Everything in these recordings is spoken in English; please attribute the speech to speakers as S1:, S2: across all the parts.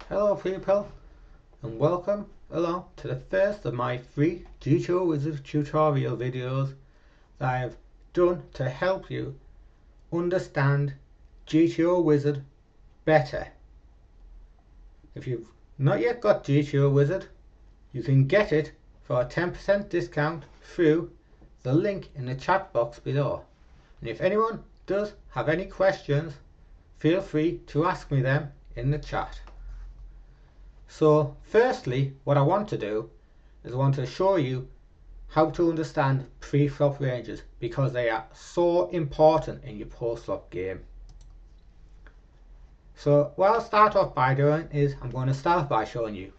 S1: Hello people, and welcome along to the first of my free GTO Wizard tutorial videos that I have done to help you understand GTO Wizard better. If you've not yet got GTO Wizard, you can get it for a 10% discount through the link in the chat box below. And if anyone does have any questions, feel free to ask me them in the chat. So firstly, what I want to do is I want to show you how to understand pre-flop ranges, because they are so important in your post-flop game. So what I'll start off by doing is I'm going to start by showing you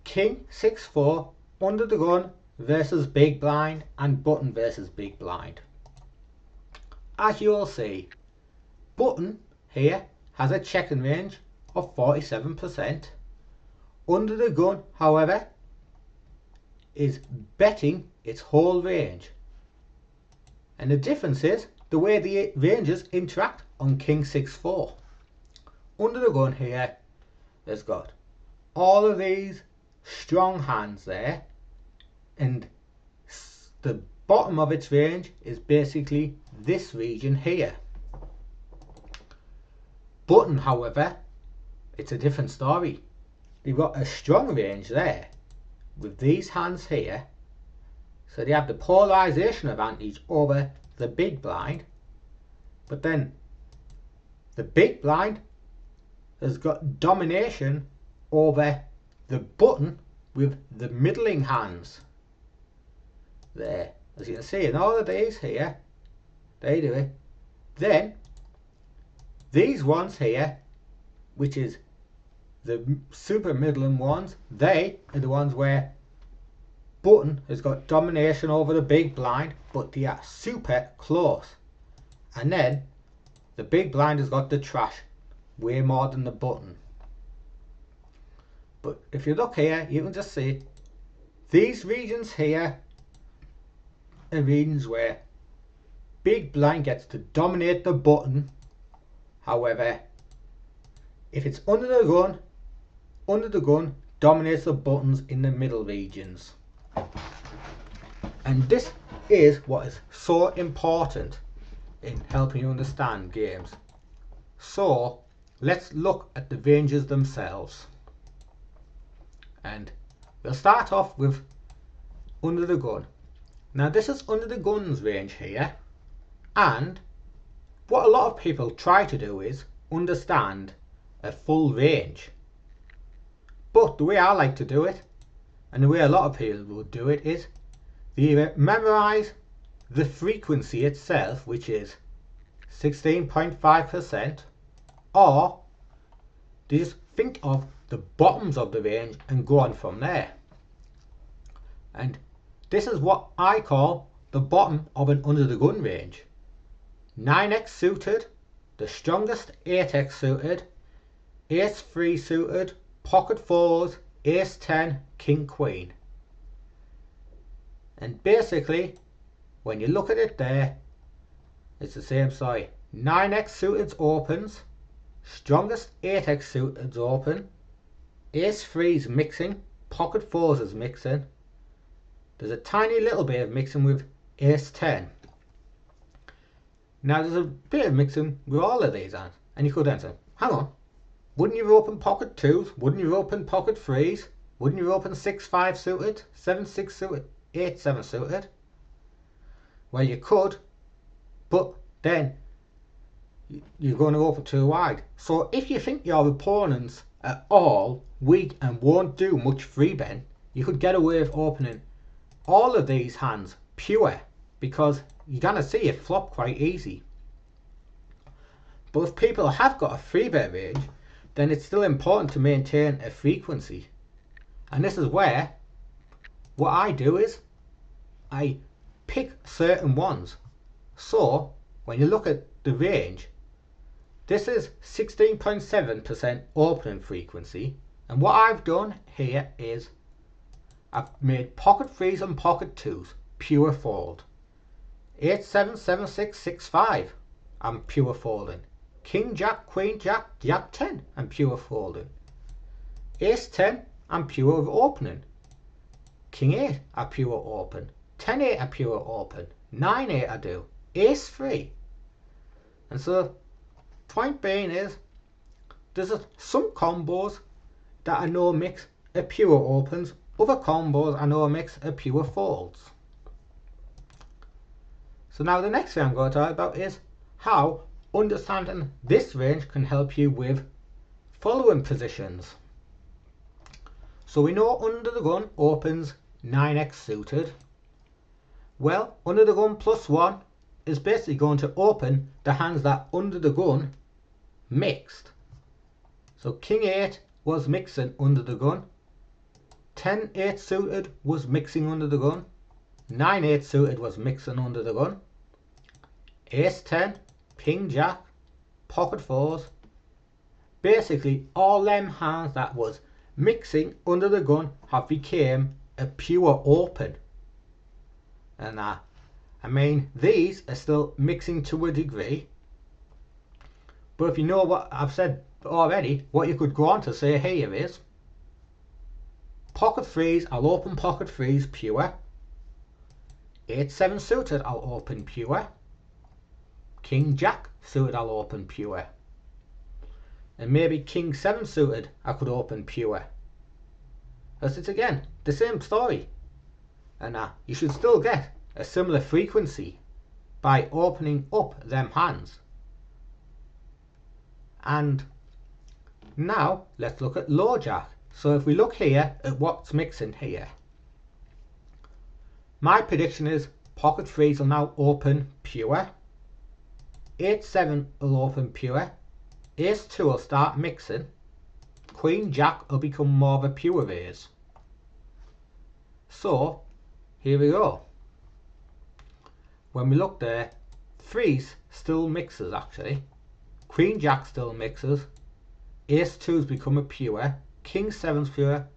S1: King 6-4 under the gun versus big blind and button versus big blind. As you will see, button here has a checking range of 47%. Under the gun, however, is betting its whole range. And the difference is the way the ranges interact on King 6-4. Under the gun here has got all of these strong hands there, and the bottom of its range is basically this region here. Button, however, it's a different story. They've got a strong range there with these hands here, so they have the polarization advantage over the big blind, but then the big blind has got domination over the button with the middling hands there. As you can see in all of these here, they do it. Then these ones here, which is the super middling ones, they are the ones where button has got domination over the big blind, but they are super close. And then the big blind has got the trash way more than the button. But if you look here, you can just see these regions here are regions where big blind gets to dominate the button. However, if it's under the gun dominates the buttons in the middle regions. And this is what is so important in helping you understand games. So let's look at the ranges themselves. And we'll start off with under the gun. Now this is under the gun's range here, and what a lot of people try to do is understand a full range. But the way I like to do it, and the way a lot of people will do it, is they either memorize the frequency itself, which is 16.5%, or they just think of the bottoms of the range and go on from there. And this is what I call the bottom of an under the gun range. 9x suited, the strongest 8x suited, ace-3 suited, pocket fours, ace 10, king queen. And basically when you look at it there, it's the same story. 9x suited opens, strongest 8x suited open, ace 3 is mixing, pocket fours is mixing, there's a tiny little bit of mixing with ace 10. Now there's a bit of mixing with all of these hands, and you could then say, hang on, wouldn't you open pocket 2s? Wouldn't you open pocket 3s? Wouldn't you open 6-5 suited? 7-6 suited? 8-7 suited? Well, you could, but then you're going to open too wide. So if you think your opponents are all weak and won't do much free bet, you could get away with opening all of these hands pure, because you're going to see it flop quite easy. But if people have got a free bet range, then it's still important to maintain a frequency. And this is where what I do is I pick certain ones. So when you look at the range, this is 16.7% opening frequency, and what I've done here is I've made pocket 3s and pocket 2s pure fold. 8, 7, 7, 6, 6, 5 I'm pure folding. King, Jack, Queen, Jack, Jack 10 and pure folding. Ace 10 I'm pure of opening. King 8 I pure open. 10 8 I pure open. 9 8 I do. Ace 3. And so point being is there's some combos that I know mix a pure opens, other combos I know mix a pure folds. So now the next thing I'm going to talk about is how understanding this range can help you with following positions. So we know under the gun opens 9x suited. Well, under the gun +1 is basically going to open the hands that under the gun mixed. So King 8 was mixing under the gun. 10 8 suited was mixing under the gun. 9 8 suited was mixing under the gun. Ace 10, King Jack, pocket 4s. Basically all them hands that was mixing under the gun have became a pure open. And I mean these are still mixing to a degree. But if you know what I've said already, what you could go on to say here is pocket 3s, I'll open pocket 3s pure. 8 7 suited I'll open pure. King Jack suited I'll open pure. And maybe King 7 suited I could open pure. As it's again the same story. And you should still get a similar frequency by opening up them hands. And now let's look at low jack. So if we look here at what's mixing here, my prediction is pocket 3s will now open pure. 8 7 will open pure. Ace 2 will start mixing. Queen Jack will become more of a pure raise. So here we go. When we look there, 3s still mixes actually. Queen Jack still mixes. Ace 2's become a pure. King 7's pure.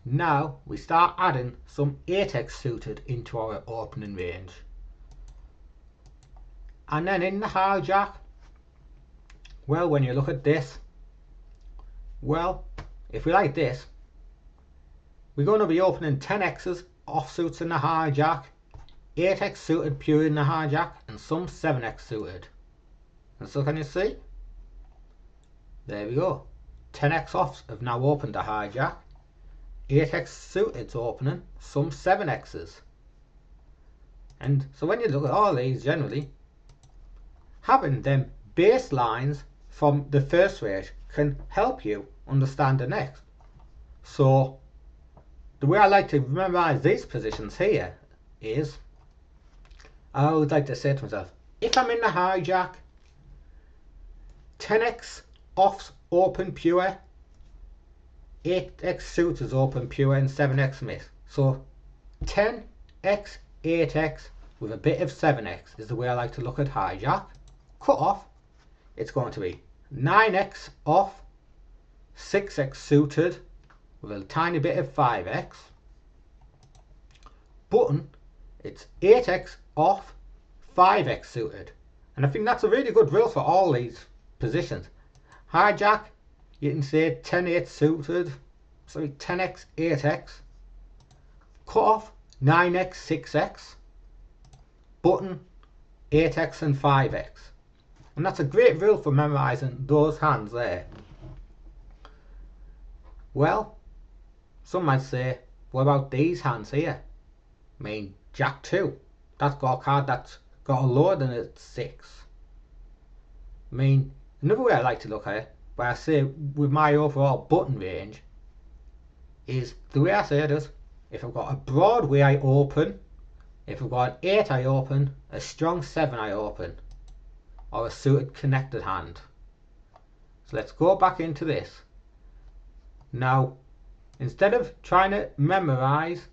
S1: Now we start adding some 8x suited into our opening range. And then in the hijack, well, when you look at this, well, if we like this, we're going to be opening 10x's offsuits in the hijack, 8x suited pure in the hijack, and some 7x suited. And so can you see? There we go. 10x offs have now opened the hijack. 8x suited's opening, some 7x's. And so when you look at all these generally, having them baselines from the first range can help you understand the next. So the way I like to memorize these positions here is, I always like to say to myself, if I'm in the hijack, 10x offs open pure, 8x suits is open pure, and 7x miss. So 10x, 8x with a bit of 7x is the way I like to look at hijack. Cut off, it's going to be 9x off, 6x suited with a tiny bit of 5x. Button, it's 8x off, 5x suited. And I think that's a really good rule for all these positions. Hijack, you can say 10 8 suited, sorry, 10x 8x. Cut off 9x 6x. Button 8x and 5x. And that's a great rule for memorizing those hands there. Well, some might say, what about these hands here? I mean, Jack 2. That's got a card that's got a lower than a 6. I mean, another way I like to look at it, but I say with my overall button range, is the way I say it is, if I've got a broad way I open, if I've got an 8 I open, a strong 7 I open, or a suited connected hand. So let's go back into this. Now, instead of trying to memorize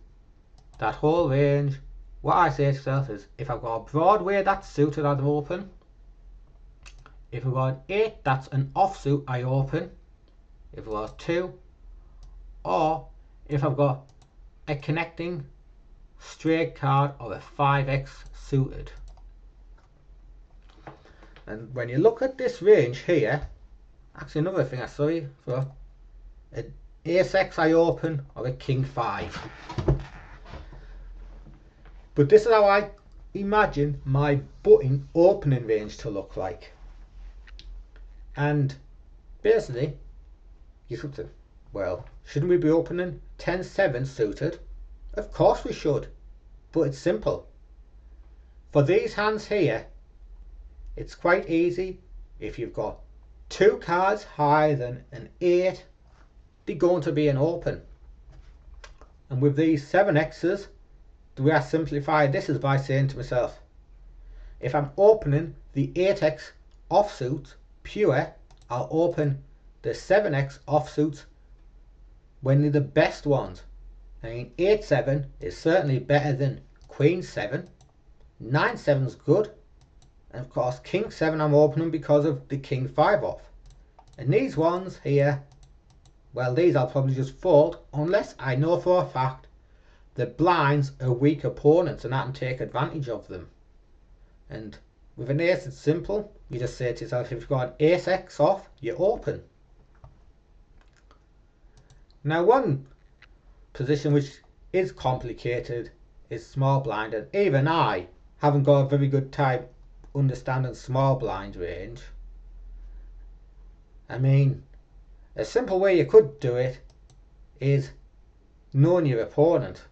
S1: that whole range, what I say to myself is, if I've got a broad way that's suited, I'd open. If I've got an 8 that's an offsuit, I open. If I've got 2, or if I've got a connecting straight card or a 5x suited. And when you look at this range here, actually another thing I saw you for, ace-x I open or a king-5. But this is how I imagine my button opening range to look like. And basically, you could say, well, shouldn't we be opening 10-7 suited? Of course we should, but it's simple. For these hands here, it's quite easy. If you've got two cards higher than an 8, they're going to be an open. And with these 7x's, the way I simplify this is by saying to myself, if I'm opening the 8x offsuits pure, I'll open the 7x offsuits when they're the best ones. I mean, 8-7 is certainly better than Queen 7. 9-7 is good. And of course, King 7 I'm opening because of the King 5 off. And these ones here, well, these I'll probably just fold unless I know for a fact the blinds are weak opponents and I can take advantage of them. And with an ace, it's simple. You just say to yourself, if you've got an ace-x off, you open. Now, one position which is complicated is small blind, and even I haven't got a very good time understanding small blind range. I mean, a simple way you could do it is knowing your opponent.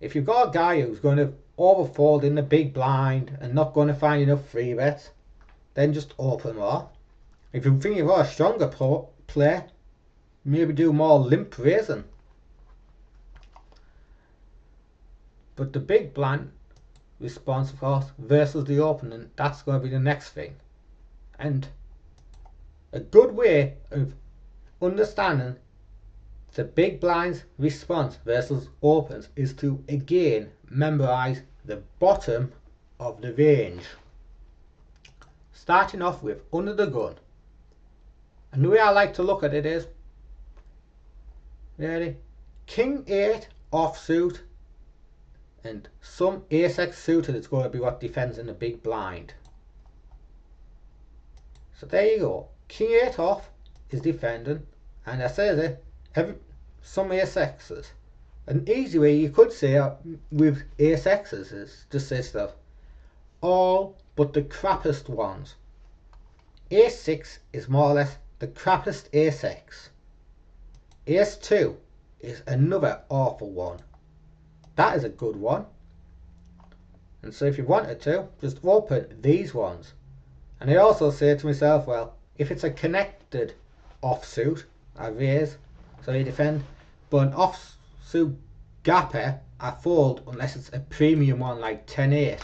S1: If you've got a guy who's going to overfold in the big blind and not going to find enough free bets, then just open more. If you think you've got a stronger player, maybe do more limp raising. But the big blind response, of course, versus the opening, that's going to be the next thing. And a good way of understanding the big blind's response versus opens is to again memorize the bottom of the range. Starting off with under the gun. And the way I like to look at it is, really, King 8 offsuit and some ace-x suited is going to be what defends in the big blind. So there you go. King 8 off is defending, and I say that some ace-x's. An easy way you could say with ace-x's is just say stuff, all but the crappiest ones. Ace-6 is more or less the crappiest ace-x. Ace-2 is another awful one. That is a good one. And so if you wanted to, just open these ones. And I also say to myself, well, if it's a connected offsuit, I raise, so you defend. But an offsuit gapper, I fold unless it's a premium one like 10-8.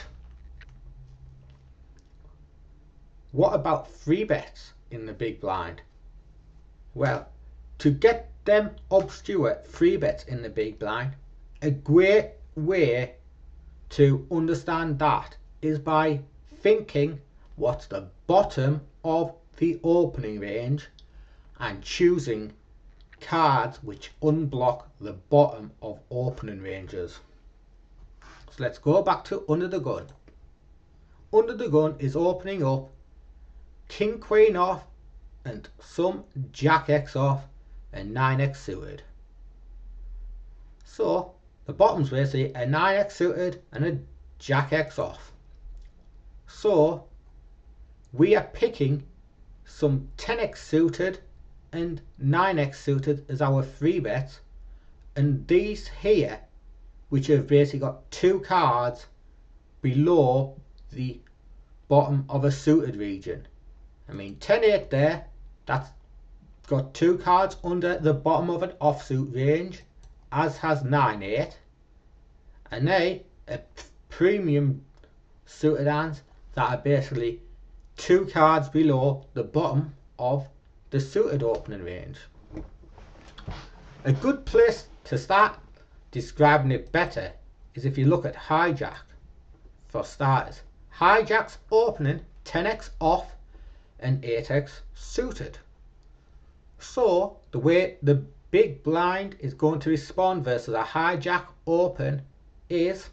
S1: What about free bets in the big blind? Well, to get them obscure free bets in the big blind, a great way to understand that is by thinking what's the bottom of the opening range and choosing cards which unblock the bottom of opening ranges. So let's go back to under the gun. Under the gun is opening up King Queen off and some Jack X off and 9x suited. So the bottom's basically a 9x suited and a Jack X off. So we are picking some 10x suited and 9x suited as our free bets, and these here, which have basically got two cards below the bottom of a suited region. I mean 10-8 there, that's got two cards under the bottom of an offsuit range, as has 9-8, and they are premium suited hands that are basically two cards below the bottom of the suited opening range. A good place to start describing it better is if you look at hijack. For starters, hijack's opening 10x off and 8x suited. So the way the big blind is going to respond versus a hijack open is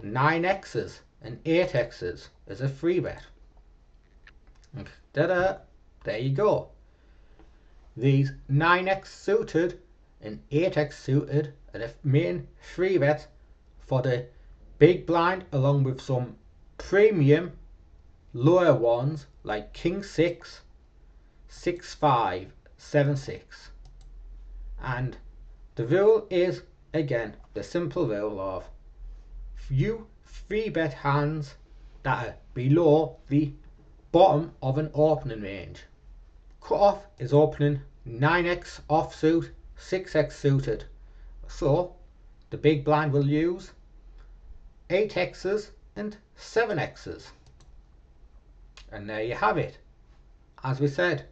S1: 9x's and 8x's as a free bet. There you go. These 9x suited an 8x suited are the main 3-bets for the big blind, along with some premium lower ones like king 6, 6 5, 7 6. And the rule is, again, the simple rule of few 3-bet hands that are below the bottom of an opening range. Cut-off is opening 9x offsuit, 6x suited. So the big blind will use 8x's and 7x's. And there you have it. As we said,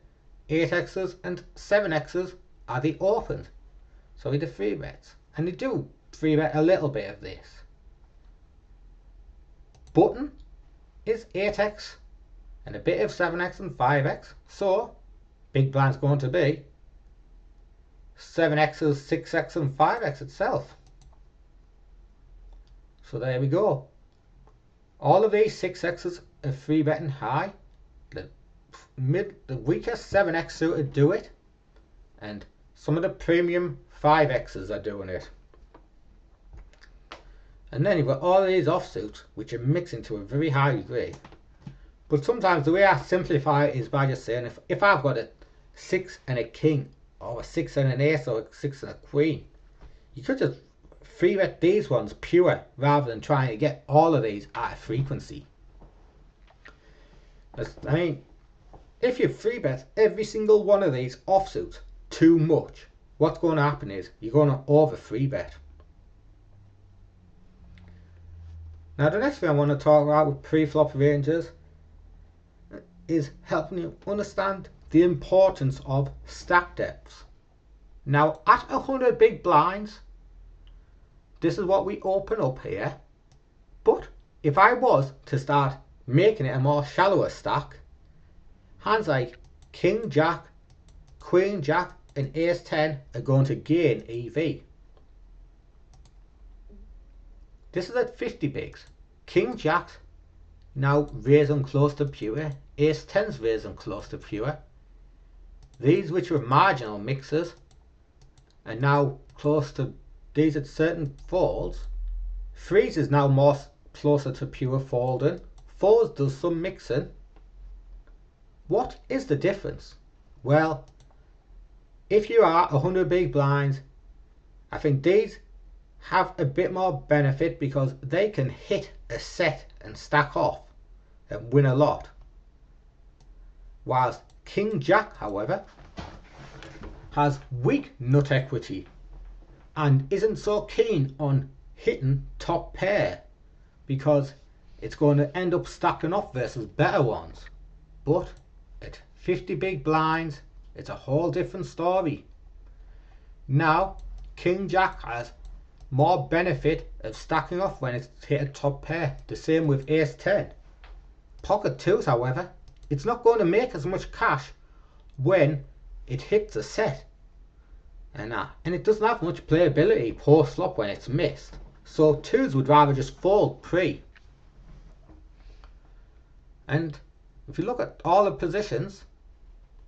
S1: 8x's and 7x's are the opens. So the 3-bets. And they do 3-bet a little bit of this. Button is 8x and a bit of 7x and 5x. So big blind's going to be 7x's, 6x and 5x itself. So there we go. All of these 6x's are 3-betting high. The weakest 7x suited do it, and some of the premium 5x's are doing it. And then you've got all of these offsuits which are mixing to a very high degree. But sometimes the way I simplify it is by just saying if I've got a 6 and a king, or a 6 and an ace, or a 6 and a queen, you could just 3-bet these ones pure rather than trying to get all of these at a frequency. I mean, if you 3-bet every single one of these offsuits too much, what's going to happen is you're going to over 3-bet. Now the next thing I want to talk about with pre-flop ranges is helping you understand the importance of stack depths. Now at 100 big blinds, this is what we open up here. But if I was to start making it a more shallower stack, hands like king jack, queen jack and ace 10 are going to gain EV. This is at 50 bigs. King jacks now raising close to pure. Ace 10's raising close to pure. These which were marginal mixers are now close to these at certain folds. Threes is now more closer to pure folding. Fours does some mixing. What is the difference? Well, if you are 100 big blinds, I think these have a bit more benefit because they can hit a set and stack off and win a lot. Whilst king jack, however, has weak nut equity and isn't so keen on hitting top pair because it's going to end up stacking off versus better ones. But at 50 big blinds, it's a whole different story. Now king jack has more benefit of stacking off when it's hit a top pair. The same with ace 10. Pocket 2s, however, it's not going to make as much cash when it hits a set. And it doesn't have much playability post flop when it's missed. So 2s would rather just fold pre. And if you look at all the positions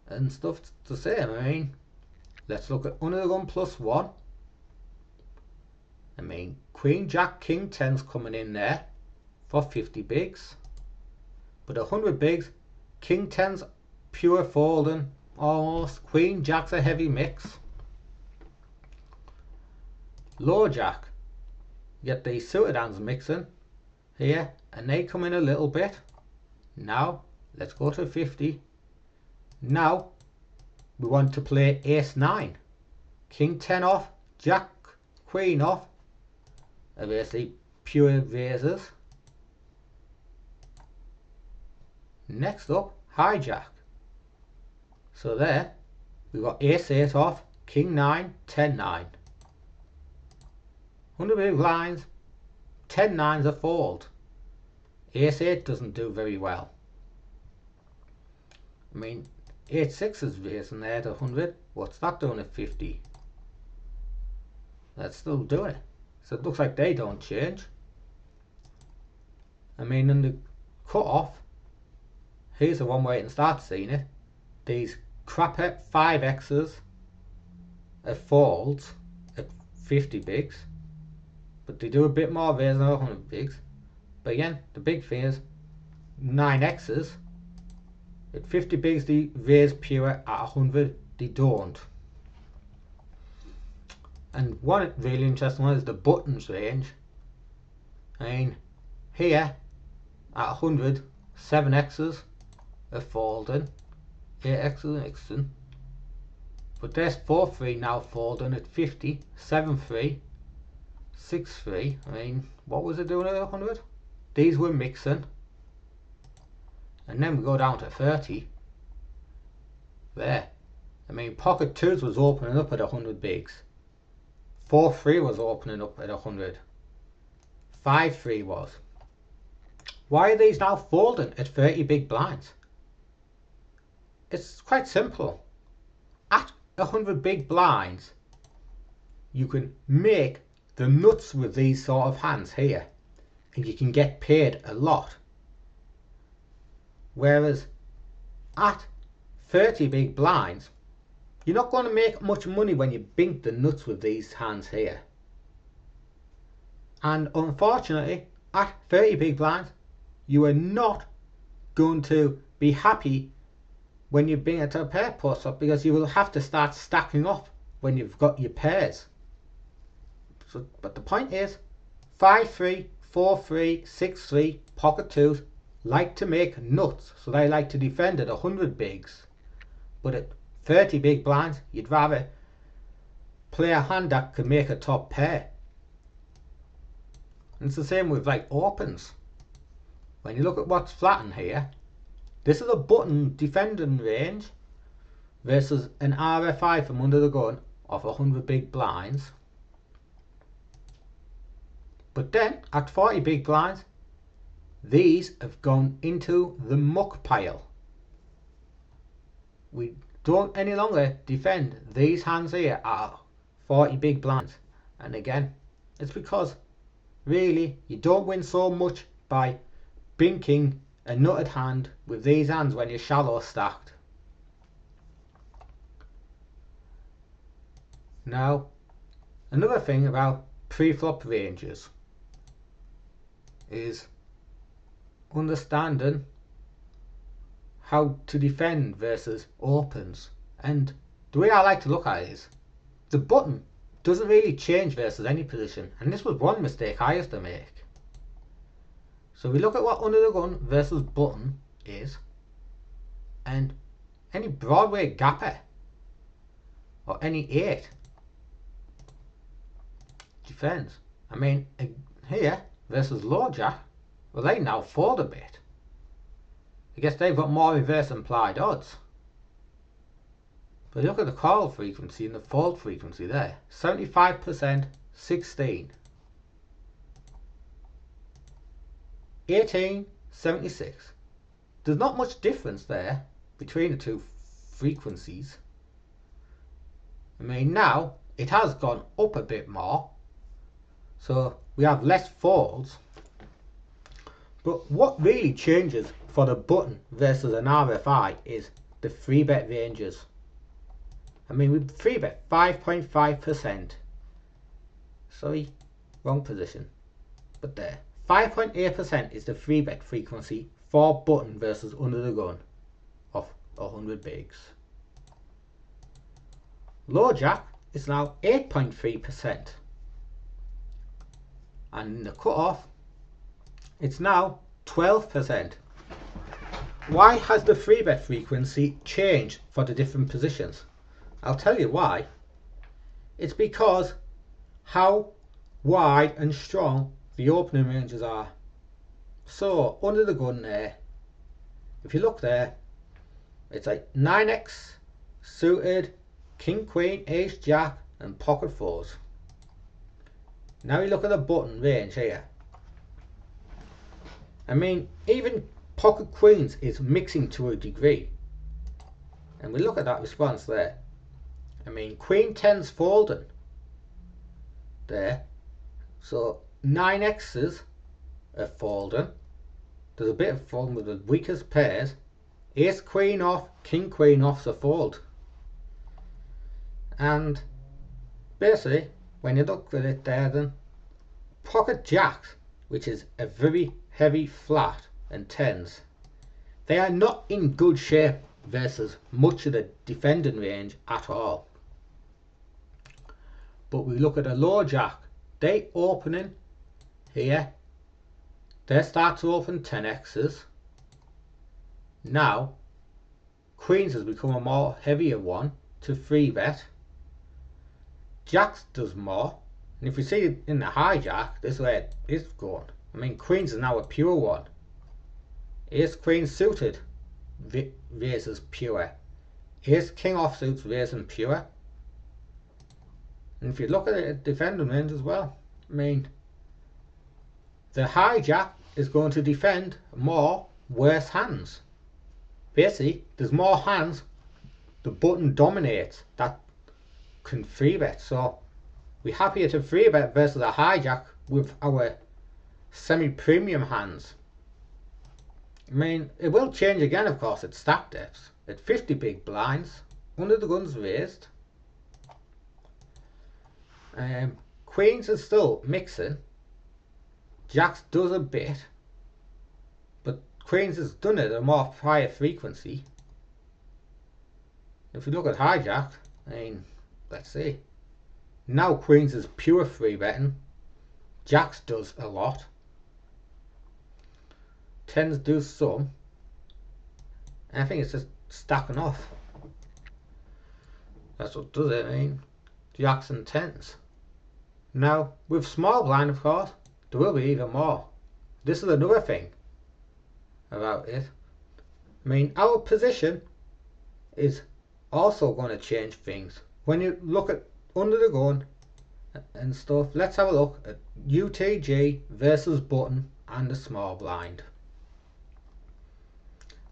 S1: and stuff, it's the same. I mean, let's look at under the gun plus 1. I mean, queen jack king 10's coming in there for 50 bigs. But 100 bigs, king 10's pure folding almost. Queen jack's a heavy mix. Low jack, you get the suited hands mixing here, and they come in a little bit. Now let's go to 50. Now we want to play ace 9, king 10 off, jack queen off, are basically pure raises. Next up, hijack. So there we've got ace 8 off, king 9, 10 9. 100 big blinds, 10 9's a fold. Ace 8 doesn't do very well. I mean, 8 6 is raising there to 100. What's that doing at 50? That's still doing it. So it looks like they don't change. I mean, in the cut off, here's the one where you can start seeing it. These crapper 5x's it folds at 50 bigs, but they do a bit more raise than 100 bigs. But again, the big thing is 9x's at 50 bigs they raise pure, at 100 they don't. And one really interesting one is the buttons range. I mean, here at 100, 7x's are folding, 8x's are mixing. But there's 4-3 now folding at 50, 7-3, 6-3. I mean, what was it doing at 100? These were mixing. And then we go down to 30. There. I mean, pocket 2s was opening up at 100 bigs. 4-3 was opening up at 100. 5-3 was. Why are these now folding at 30 big blinds? It's quite simple. At 100 big blinds, you can make the nuts with these sort of hands here, and you can get paid a lot. Whereas at 30 big blinds, you're not going to make much money when you bink the nuts with these hands here. And unfortunately, at 30 big blinds, you are not going to be happy when you bring it to a pair post up, because you will have to start stacking up when you've got your pairs. So, but the point is, 5-3, 4-3, 6-3 pocket 2s like to make nuts, so they like to defend at 100 bigs. But at 30 big blinds, you'd rather play a hand that could make a top pair. And it's the same with like opens. When you look at what's flattened here, this is a button defending range versus an RFI from under the gun of 100 big blinds. But then at 40 big blinds, these have gone into the muck pile. We don't any longer defend these hands here at 40 big blinds. And again, it's because really you don't win so much by binking a nutted hand with these hands when you're shallow stacked. Now, another thing about pre-flop ranges is understanding how to defend versus opens. And the way I like to look at it is the button doesn't really change versus any position, and this was one mistake I used to make. So we look at what under the gun versus button is, and any Broadway gapper or any 8 defends. I mean, here versus low jack, well, they now fold a bit. I guess they've got more reverse implied odds. But look at the call frequency and the fold frequency there. 75%, 16. 18, 76. There's not much difference there between the two frequencies. I mean, now it has gone up a bit more, so we have less folds. But what really changes for the button versus an RFI is the 3-bet ranges. I mean, we 3-bet 5.5%. Sorry, wrong position. But there. 5.8% is the 3-bet frequency for button versus under the gun of 100 bigs. Low jack is now 8.3%. And in the cutoff, it's now 12%. Why has the 3-bet frequency changed for the different positions? I'll tell you why. It's because how wide and strong the opening ranges are. So under the gun there, if you look there, it's like 9x suited, king, queen, ace, jack and pocket 4s. Now you look at the button range here. I mean, even pocket queens is mixing to a degree. And we look at that response there. I mean, queen 10's folding there. So 9x's are folding. There's a bit of folding with the weakest pairs. Ace queen off, king queen off's a fold. And basically, when you look at it there, then pocket jacks, which is a very heavy flat, and tens, they are not in good shape versus much of the defending range at all. But we look at a low jack, they opening here, they start to open 10x's. Now queens has become a more heavier one to free bet. Jacks does more, and if we see it in the hijack, this way it is going. I mean, queens is now a pure one. Ace queen suited raises pure. Ace king offsuits raising pure. And if you look at it, defending range as well. I mean, the hijack is going to defend more worse hands. Basically, there's more hands the button dominates that can free bet. So we're happier to free bet versus a hijack with our semi-premium hands. I mean, it will change again, of course, at stack depths. At 50 big blinds, under the guns raised. Queens is still mixing. Jacks does a bit, but queens has done it at a more higher frequency. If you look at hijack, I mean, let's see. Now queens is pure free betting. Jacks does a lot. Tens do some. And I think it's just stacking off. That's what does it. I mean, jacks and tens. Now with small blind, of course, there will be even more. This is another thing about it. I mean, our position is also going to change things. When you look at under the gun and stuff, let's have a look at UTG versus button and the small blind.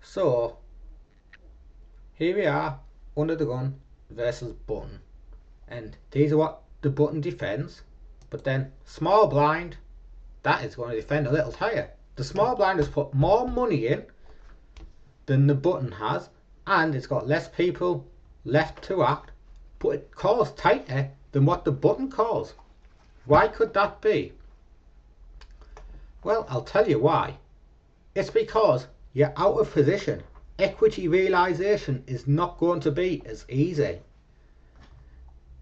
S1: So here we are, under the gun versus button, and these are what the button defends. But then small blind, that is going to defend a little higher. The small blind has put more money in than the button has, and it's got less people left to act, but it calls tighter than what the button calls. Why could that be? Well, I'll tell you why. It's because you're out of position. Equity realization is not going to be as easy.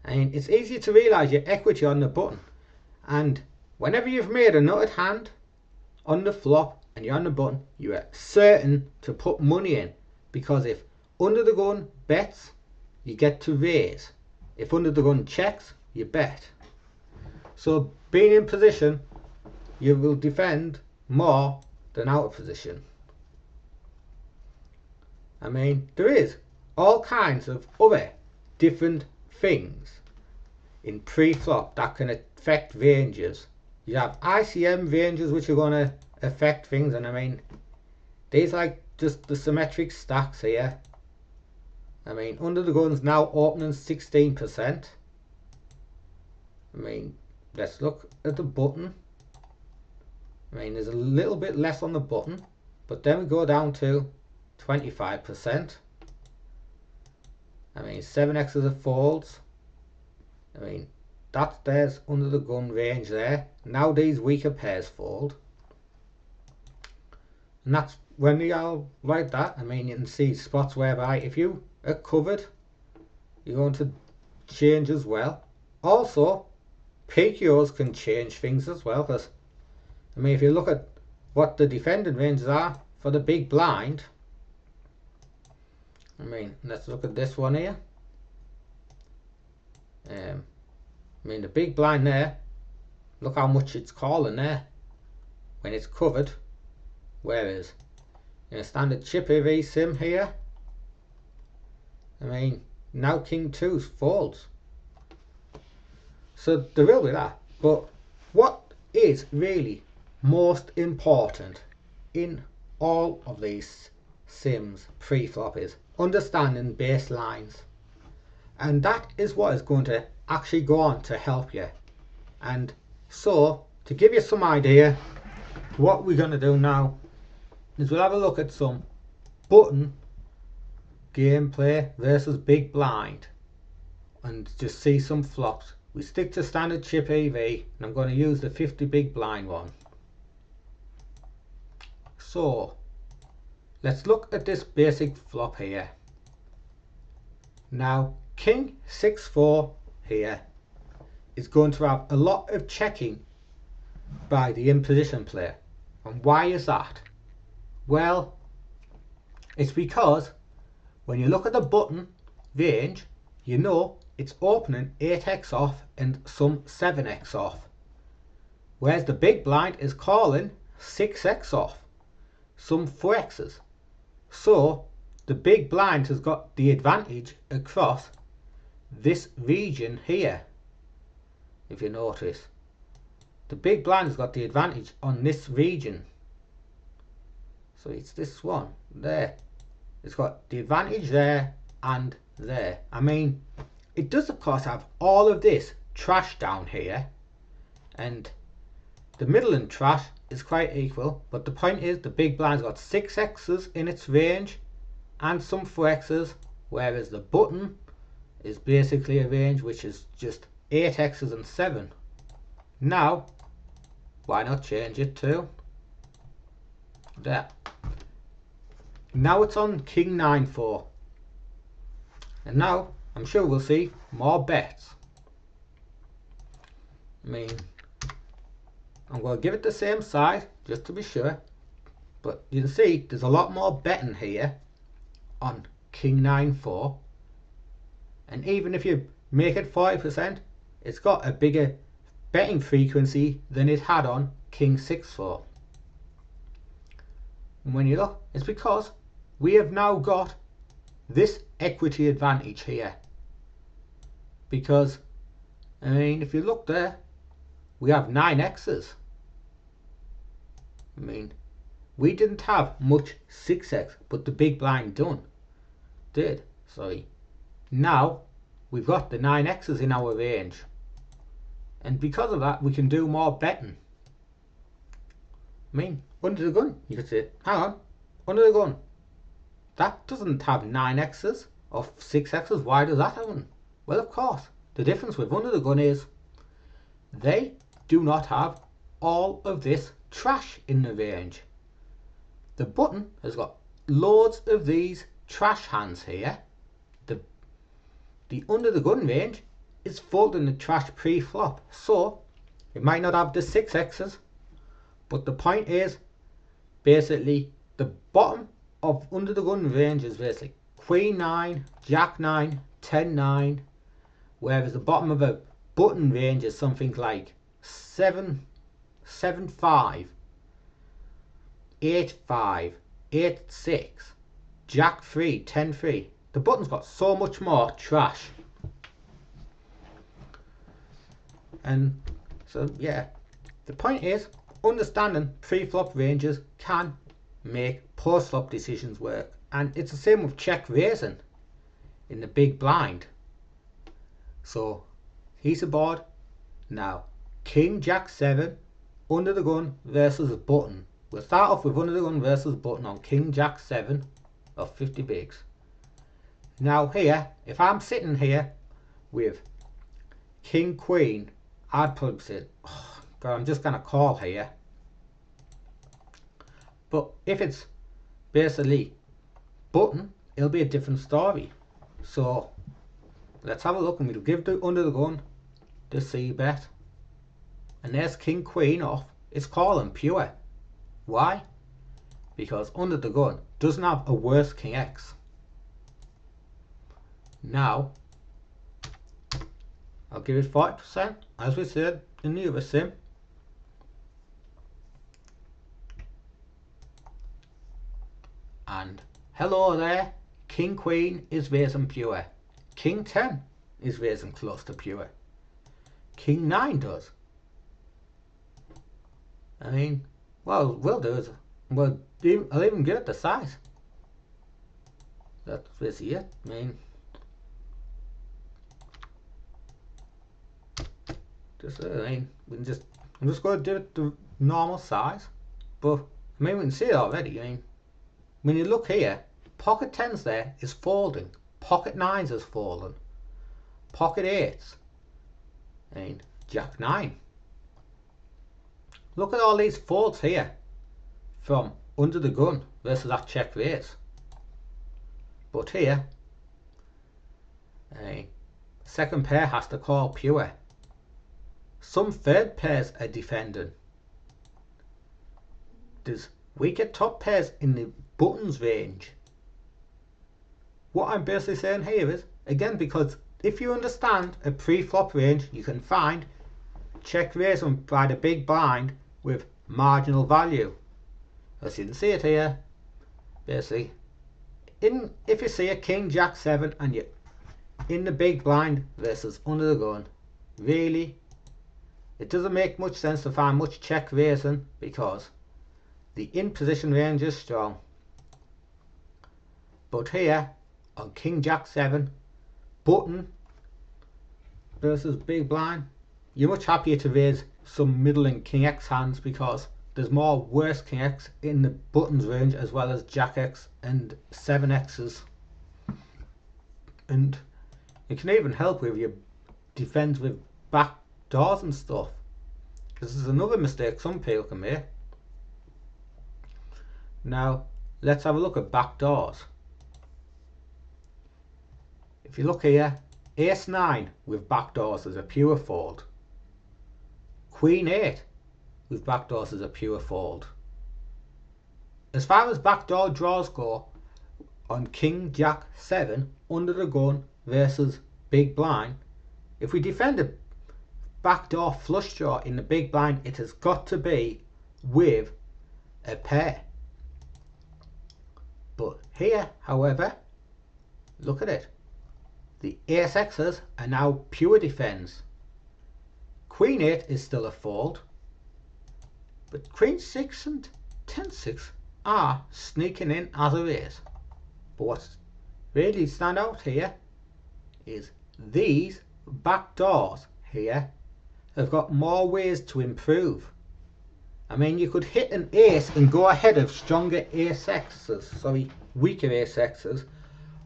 S1: I mean, it's easier to realize your equity on the button, and whenever you've made a nutted hand on the flop and you're on the button, you are certain to put money in, because if under the gun bets, you get to raise. If under the gun checks, you bet. So being in position, you will defend more than out of position. I mean, there is all kinds of other different things in pre-flop that can affect ranges. You have ICM ranges which are going to affect things, and I mean, these like just the symmetric stacks here. I mean, under the gun's now opening 16%. I mean, let's look at the button. I mean, there's a little bit less on the button, but then we go down to 25%. I mean, 7x's of folds. I mean, there's under the gun range there. Now these weaker pairs fold. And that's when you are like that. I mean, you can see spots whereby if you are covered, you're going to change as well. Also, PQs can change things as well, because I mean, if you look at what the defending ranges are for the big blind, I mean, let's look at this one here. I mean, the big blind there, look how much it's calling there when it's covered. Whereas in a standard chippy v sim here, I mean, now king 2 folds. So there will be that. But what is really most important in all of these sims pre-flop is understanding baselines, and that is what is going to actually go on to help you. And so, to give you some idea, what we're going to do now is we'll have a look at some button gameplay versus big blind and just see some flops. we stick to standard chip EV, and I'm going to use the 50 big blind one. So let's look at this basic flop here. Now King 6-4 here is going to have a lot of checking by the in position player. And why is that? Well, it's because when you look at the button range, you know it's opening 8x off and some 7x off, whereas the big blind is calling 6x off, some 4x's. So the big blind has got the advantage across this region here. If you notice, the big blind has got the advantage on this region. So it's this one there. It's got the advantage there and there. I mean, it does of course have all of this trash down here, and the middle and trash is quite equal, but the point is the big blind's got 6x's in its range and some 4x's, whereas the button is basically a range which is just 8x's and 7. Now why not change it to there? Now it's on King 9-4, and now I'm sure we'll see more bets. I mean, I'm going to give it the same size just to be sure, but you can see there's a lot more betting here on King 9-4, and even if you make it 40%, it's got a bigger betting frequency than it had on King 6-4. And when you look, it's because we have now got this equity advantage here, because I mean, if you look there, we have 9x's. I mean, we didn't have much 6x, but the big blind did. Sorry. Now we've got the 9x's in our range, and because of that we can do more betting. I mean, under the gun you could say, hang on, under the gun, that doesn't have 9x's or 6x's. Why does that happen? Well, of course, the difference with under the gun is they do not have all of this trash in the range. The button has got loads of these trash hands here. The under the gun range is folding the trash pre-flop, so it might not have the 6x's, but the point is basically the bottom of under the gun range is basically Queen 9, Jack 9, 10 9, whereas the bottom of a button range is something like 7 5, 8 5, 8 6, Jack 3, 10 3. The button's got so much more trash. And so yeah, the point is understanding pre-flop ranges can make post-flop decisions work, and it's the same with check raising in the big blind. So he's aboard now. King Jack 7 under the gun versus a button. We'll start off with under the gun versus button on King Jack 7 of 50 bigs. Now here, if I'm sitting here with King Queen, I'd probably say, oh, God, I'm just going to call here. But if it's basically button, it'll be a different story. So let's have a look, and we'll give the under the gun the C bet. And there's King Queen off. It's calling pure. Why? Because under the gun doesn't have a worse King X. Now I'll give it 40%, as we said in the other sim. And hello there, King Queen is raising pure. King 10 is raising close to pure. King 9 does. I mean, well, we'll do is, I'll even give it the size. That's basically it. I mean, I'm just going to do it the normal size. But I mean, we can see it already. I mean, when you look here, pocket 10s there is folding, pocket 9s is folding, pocket 8s. and Jack 9. Look at all these folds here from under the gun versus that check raise. But here, second pair has to call pure. Some third pairs are defending. There's weaker top pairs in the buttons range. What I'm basically saying here is, again, because if you understand a pre-flop range, you can find check raising by the big blind with marginal value. As you can see it here, basically, if you see a king jack 7 and you're in the big blind versus under the gun, really, it doesn't make much sense to find much check raising because the in position range is strong. But here on king jack 7 button versus big blind, you're much happier to raise some middling king x hands because there's more worse king x in the buttons range as well as jack x and 7x's. And it can even help with your defense with back doors and stuff, because this is another mistake some people can make. Now let's have a look at back doors. If you look here, ace 9 with back doors is a pure fold. Queen 8 with back doors is a pure fold. As far as backdoor draws go, on king jack 7 under the gun versus big blind, if we defend a backdoor flush draw in the big blind, it has got to be with a pair. But here, however, look at it. The ace x's are now pure defense. Queen 8 is still a fold, but queen 6 and 10-6 are sneaking in as a raise. But what's really stand out here is these back doors here have got more ways to improve. I mean, you could hit an ace and go ahead of stronger ace x's, weaker ace x's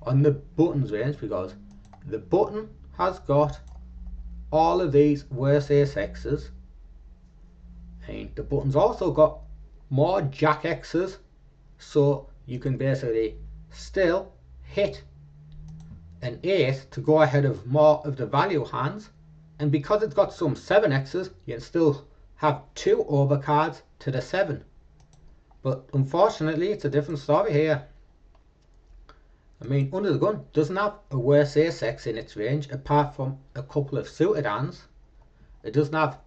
S1: on the buttons range, because the button has got all of these worse ace x's, and the button's also got more jack x's, so you can basically still hit an ace to go ahead of more of the value hands. And because it's got some 7x's, you can still have 2 overcards to the 7. But unfortunately, it's a different story here. I mean, under the gun doesn't have a worse ace x in its range apart from a couple of suited hands. It doesn't have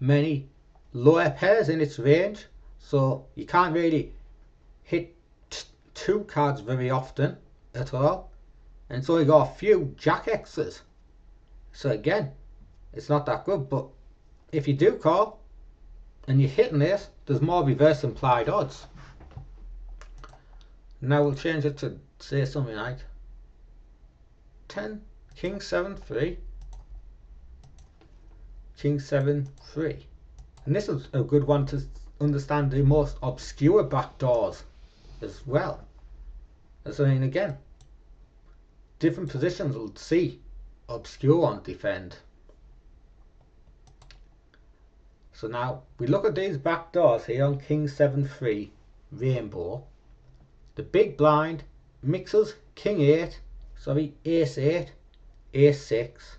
S1: many lower pairs in its range, so you can't really hit 2 cards very often at all. And it's only got a few jack x's. So again, it's not that good. But if you do call and you're hitting this, there's more reverse implied odds. Now we'll change it to say something like 10 king 7 3 king 7 3, and this is a good one to understand the most obscure backdoors as well. As I mean, again, different positions will see obscure ones defend. So now we look at these backdoors here on king 7 3 rainbow. The big blind mixes king 8, ace 8, ace 6.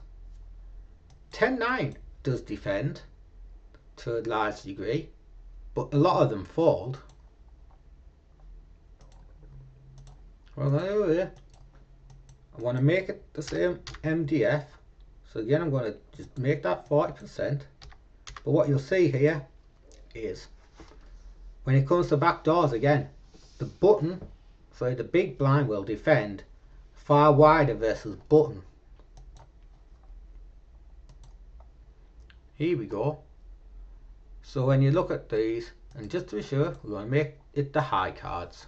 S1: 10-9 does defend to a large degree, but a lot of them fold. What I'm going to do here, I want to make it the same MDF. So again, I'm going to just make that 40%. But what you'll see here is when it comes to backdoors, again, the button, the big blind will defend far wider versus button. Here we go. So when you look at these, and just to be sure, we're going to make it the high cards.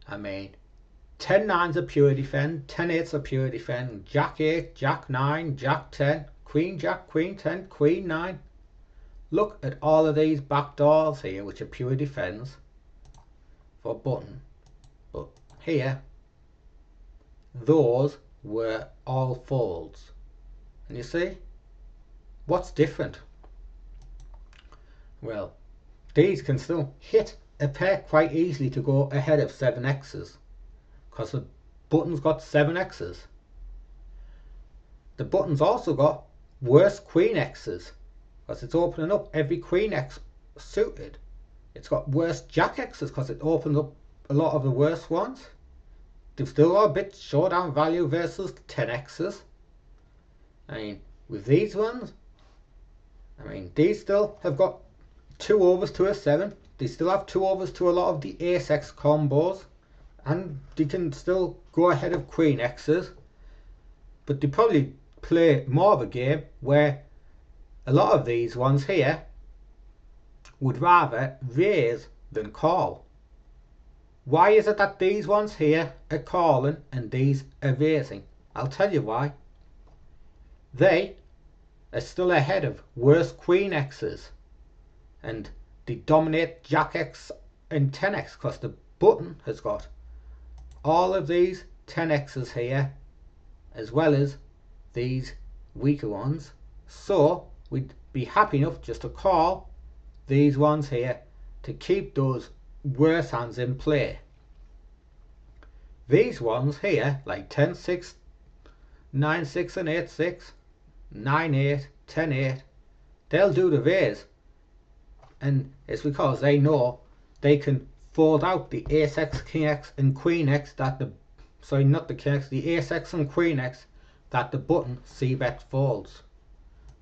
S1: I mean, 10-9's a pure defend, 10-8's a pure defend, jack 8, jack 9, jack 10, queen jack, queen 10, queen 9. Look at all of these backdoors here, which are pure defense for button. But here, those were all folds. And you see, What's different? Well, these can still hit a pair quite easily to go ahead of 7x's, because the button's got 7x's. The button's also got worse queen x's, because it's opening up every queen x suited. It's got worse jack x's because it opens up a lot of the worst ones. They've still got a bit showdown value versus 10x's. I mean, with these ones, these still have got 2 overs to a 7. They still have 2 overs to a lot of the ace x combos, and they can still go ahead of queen x's. But they probably play more of a game where a lot of these ones here would rather raise than call. Why is it that these ones here are calling and these are raising? I'll tell you why. They are still ahead of worse queen x's, and they dominate jack x and 10x because the button has got all of these 10x's here as well as these weaker ones. So we'd be happy enough just to call these ones here to keep those worse hands in play. These ones here, like 10-6, 9-6 and 8-6, 9-8, 10-8, they'll do the raise, and it's because they know they can fold out the ace x, king x and queen x that the, sorry, not the king x, the ace x and queen x that the button c-bet folds.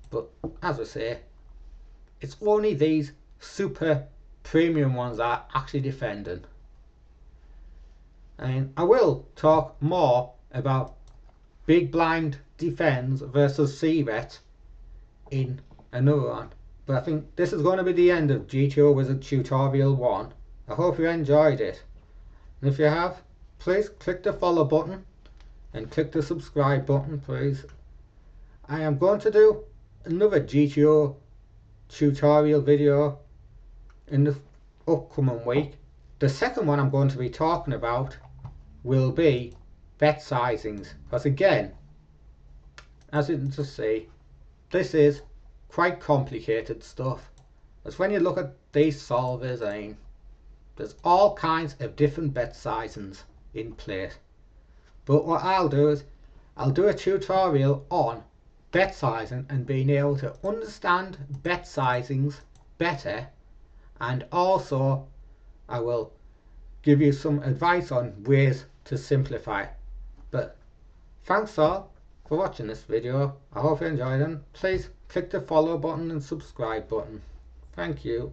S1: But as I say, it's only these super premium ones that are actually defending. And I will talk more about big blind defends versus c-bet in another one. But I think this is going to be the end of GTO Wizard Tutorial 1. I hope you enjoyed it. And if you have, please click the follow button and click the subscribe button, please. I am going to do another GTO tutorial video in the upcoming week. The second one I'm going to be talking about will be bet sizings, because again, as you can just see, this is quite complicated stuff. As when you look at these solvers, there's all kinds of different bet sizings in place. But what I'll do is I'll do a tutorial on bet sizing and being able to understand bet sizings better, and also I will give you some advice on ways to simplify. But thanks all for watching this video. I hope you enjoyed it. Please click the follow button and subscribe button. Thank you.